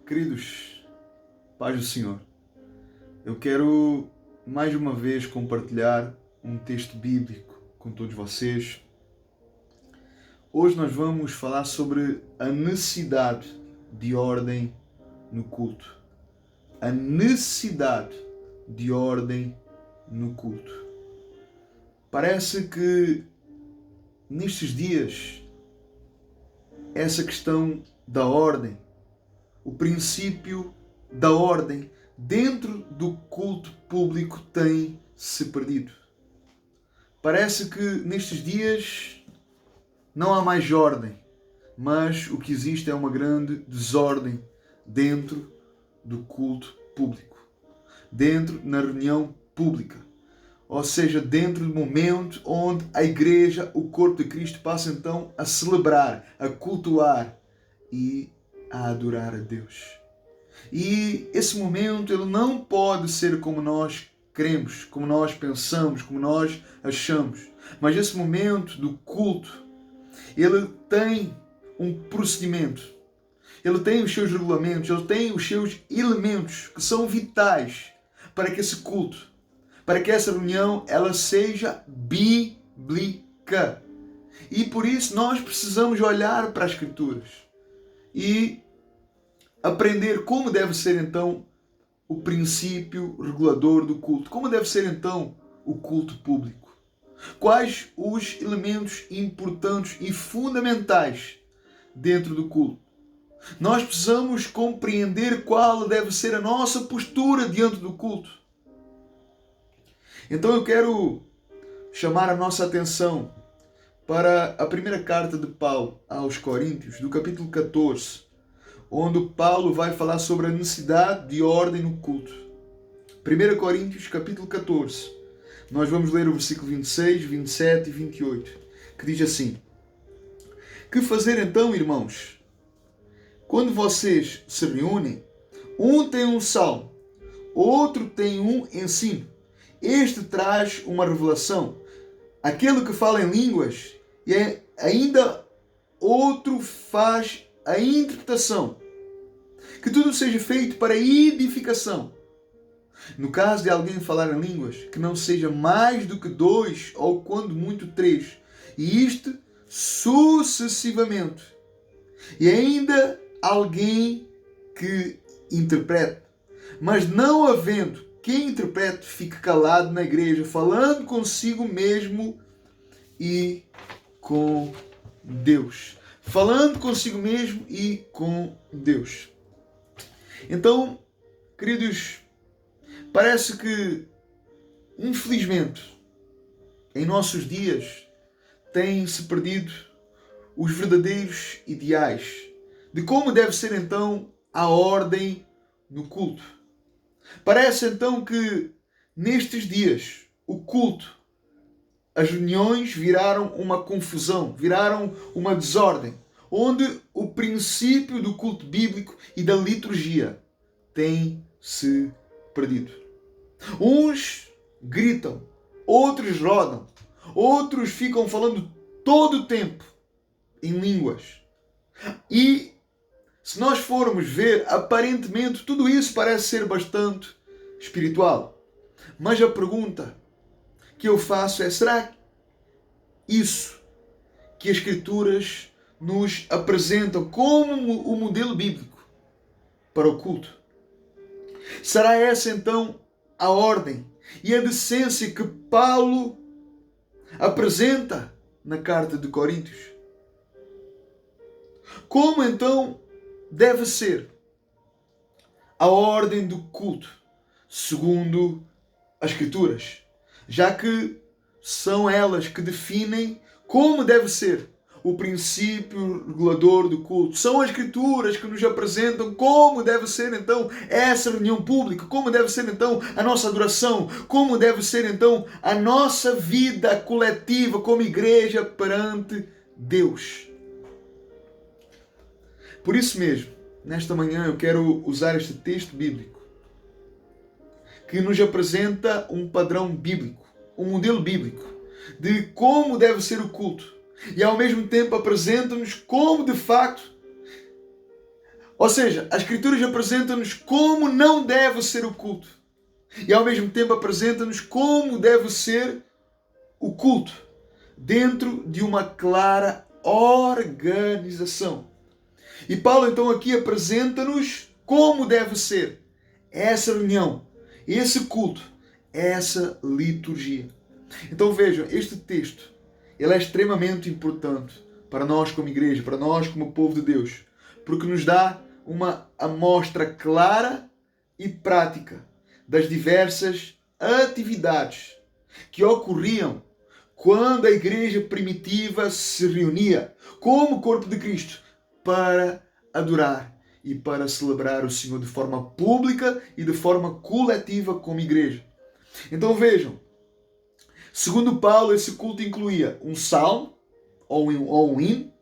Queridos, paz do Senhor, eu quero mais uma vez compartilhar um texto bíblico com todos vocês. Hoje nós vamos falar sobre a necessidade de ordem no culto. A necessidade de ordem no culto. Parece que nestes dias essa questão da ordem, o princípio da ordem dentro do culto público tem se perdido. Parece que nestes dias não há mais ordem, mas o que existe é uma grande desordem dentro do culto público, dentro na reunião pública, ou seja, dentro do momento onde a igreja, o corpo de Cristo, passa então a celebrar, a cultuar e a adorar a Deus. E esse momento ele não pode ser como nós queremos, como nós pensamos, como nós achamos. Mas esse momento do culto, ele tem um procedimento. Ele tem os seus regulamentos, ele tem os seus elementos que são vitais para que esse culto, para que essa reunião, ela seja bíblica. E por isso nós precisamos olhar para as Escrituras e aprender como deve ser então o princípio regulador do culto. Como deve ser então o culto público. Quais os elementos importantes e fundamentais dentro do culto. Nós precisamos compreender qual deve ser a nossa postura diante do culto. Então eu quero chamar a nossa atenção para a primeira carta de Paulo aos Coríntios, do capítulo 14, onde Paulo vai falar sobre a necessidade de ordem no culto. 1 Coríntios, capítulo 14. Nós vamos ler o versículo 26, 27 e 28, que diz assim: Que fazer então, irmãos? Quando vocês se reúnem, um tem um salmo, outro tem um ensino. Este traz uma revelação. Aquele que fala em línguas e ainda outro faz a interpretação. Que tudo seja feito para edificação. No caso de alguém falar em línguas, que não seja mais do que 2 ou quando muito 3. E isto sucessivamente. E ainda alguém que interprete. Mas não havendo quem interprete, fique calado na igreja, falando consigo mesmo e com Deus. Falando consigo mesmo e com Deus. Então, queridos, parece que, infelizmente, em nossos dias, têm-se perdido os verdadeiros ideais de como deve ser então a ordem no culto. Parece então que, nestes dias, o culto, as reuniões viraram uma confusão, viraram uma desordem, onde o princípio do culto bíblico e da liturgia tem se perdido. Uns gritam, outros rodam, outros ficam falando todo o tempo em línguas. E se nós formos ver, aparentemente tudo isso parece ser bastante espiritual. Mas a pergunta que eu faço é: será isso que as Escrituras nos apresentam como o modelo bíblico para o culto? Será essa então a ordem e a decência que Paulo apresenta na carta de Coríntios? Como então deve ser a ordem do culto segundo as Escrituras? Já que são elas que definem como deve ser o princípio regulador do culto. São as Escrituras que nos apresentam como deve ser então essa reunião pública, como deve ser então a nossa adoração, como deve ser então a nossa vida coletiva como igreja perante Deus. Por isso mesmo, nesta manhã eu quero usar este texto bíblico que nos apresenta um padrão bíblico, um modelo bíblico de como deve ser o culto. E ao mesmo tempo apresenta-nos como de facto Ou seja, as Escrituras apresentam-nos como não deve ser o culto. E ao mesmo tempo apresenta-nos como deve ser o culto, dentro de uma clara organização. E Paulo então aqui apresenta-nos como deve ser essa reunião, esse culto, essa liturgia. Então vejam, este texto ele é extremamente importante para nós como igreja, para nós como povo de Deus, porque nos dá uma amostra clara e prática das diversas atividades que ocorriam quando a igreja primitiva se reunia como corpo de Cristo para adorar e para celebrar o Senhor de forma pública e de forma coletiva como igreja. Então vejam, segundo Paulo, esse culto incluía um salmo ou um hino.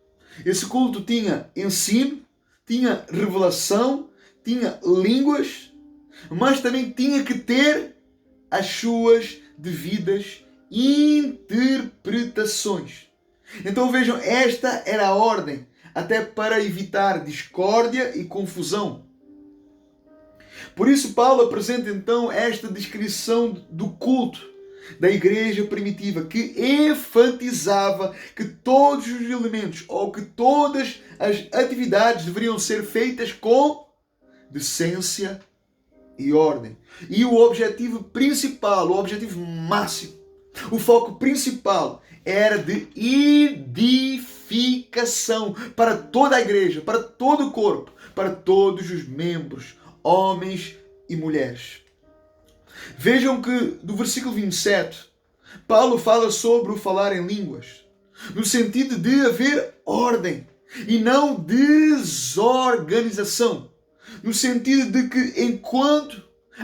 Esse culto tinha ensino, tinha revelação, tinha línguas, mas também tinha que ter as suas devidas interpretações. Então vejam, esta era a ordem, até para evitar discórdia e confusão. Por isso Paulo apresenta então esta descrição do culto da igreja primitiva, que enfatizava que todos os elementos ou que todas as atividades deveriam ser feitas com decência e ordem. E o objetivo principal, o objetivo máximo, o foco principal era de edificação para toda a igreja, para todo o corpo, para todos os membros, homens e mulheres. Vejam que do versículo 27, Paulo fala sobre o falar em línguas, no sentido de haver ordem e não desorganização, no sentido de que enquanto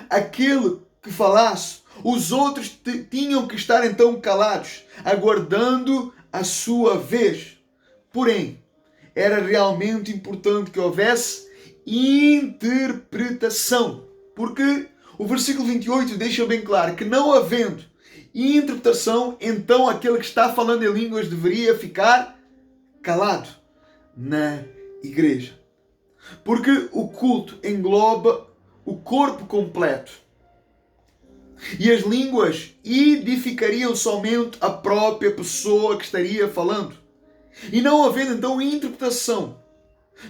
aquele que falasse, os outros tinham que estar então calados, aguardando a sua vez. Porém, era realmente importante que houvesse interpretação, porque o versículo 28 deixa bem claro que não havendo interpretação, então aquele que está falando em línguas deveria ficar calado na igreja. Porque o culto engloba o corpo completo. E as línguas edificariam somente a própria pessoa que estaria falando. E não havendo então interpretação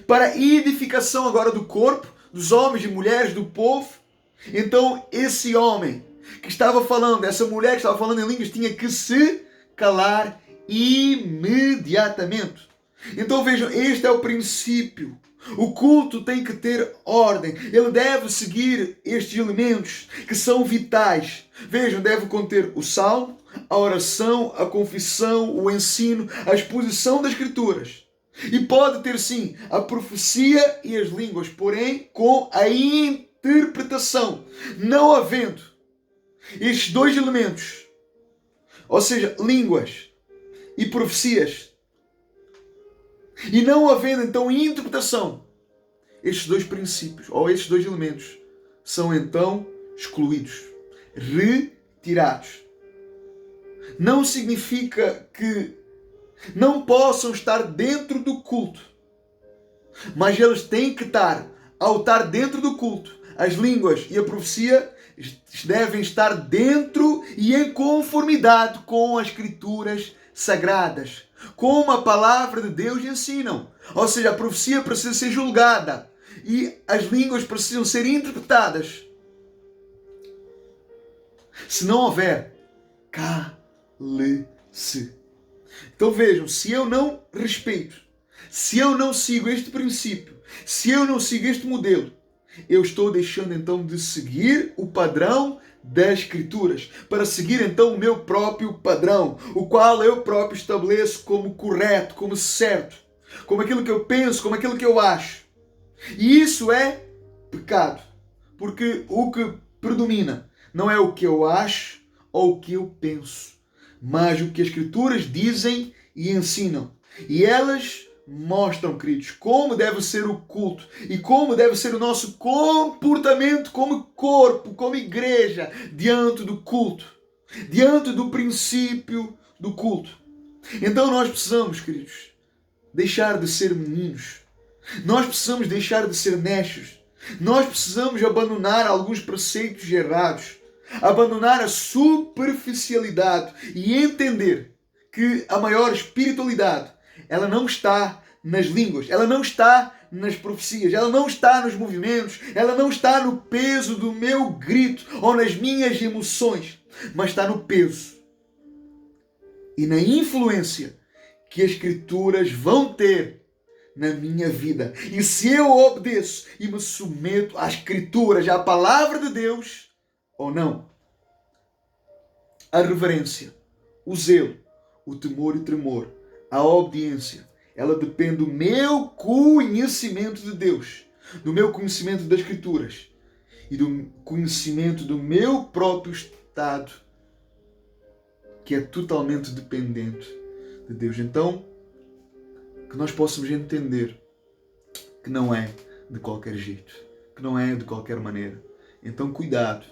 para edificação agora do corpo, dos homens e mulheres, do povo, então esse homem que estava falando, essa mulher que estava falando em línguas, tinha que se calar imediatamente. Então vejam, este é o princípio. O culto tem que ter ordem. Ele deve seguir estes elementos que são vitais. Vejam, deve conter o salmo, a oração, a confissão, o ensino, a exposição das Escrituras. E pode ter sim a profecia e as línguas, porém com a interpretação. Não havendo estes dois elementos, ou seja, línguas e profecias, e não havendo então interpretação, estes dois princípios, ou estes dois elementos, são então excluídos, retirados. Não significa que não possam estar dentro do culto, mas eles têm que estar, ao estar dentro do culto, as línguas e a profecia devem estar dentro e em conformidade com as Escrituras sagradas, como a palavra de Deus ensinam. Ou seja, a profecia precisa ser julgada e as línguas precisam ser interpretadas. Se não houver, cale-se. Então vejam, se eu não respeito, se eu não sigo este princípio, se eu não sigo este modelo, eu estou deixando então de seguir o padrão das Escrituras, para seguir então o meu próprio padrão, o qual eu próprio estabeleço como correto, como certo, como aquilo que eu penso, como aquilo que eu acho. E isso é pecado, porque o que predomina não é o que eu acho ou o que eu penso, mas o que as Escrituras dizem e ensinam. E elas mostram, queridos, como deve ser o culto e como deve ser o nosso comportamento como corpo, como igreja, diante do culto, diante do princípio do culto. Então nós precisamos, queridos, deixar de ser meninos, Nós precisamos deixar de ser necios. Nós precisamos abandonar alguns preceitos errados, abandonar a superficialidade e entender que a maior espiritualidade, ela não está nas línguas, ela não está nas profecias, ela não está nos movimentos, ela não está no peso do meu grito ou nas minhas emoções, mas está no peso e na influência que as Escrituras vão ter na minha vida. E se eu obedeço e me submeto às Escrituras, à palavra de Deus, ou não. A reverência, o zelo, o temor e tremor, a obediência, ela depende do meu conhecimento de Deus, do meu conhecimento das Escrituras e do conhecimento do meu próprio estado, que é totalmente dependente de Deus. Então, que nós possamos entender que não é de qualquer jeito, que não é de qualquer maneira. Então, cuidado,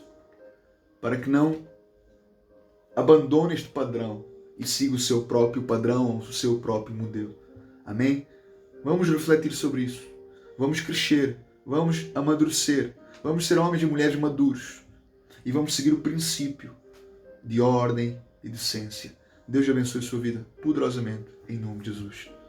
para que não abandone este padrão e siga o seu próprio padrão, o seu próprio modelo. Amém? Vamos refletir sobre isso. Vamos crescer, vamos amadurecer, vamos ser homens e mulheres maduros e vamos seguir o princípio de ordem e decência. Deus abençoe a sua vida poderosamente, em nome de Jesus.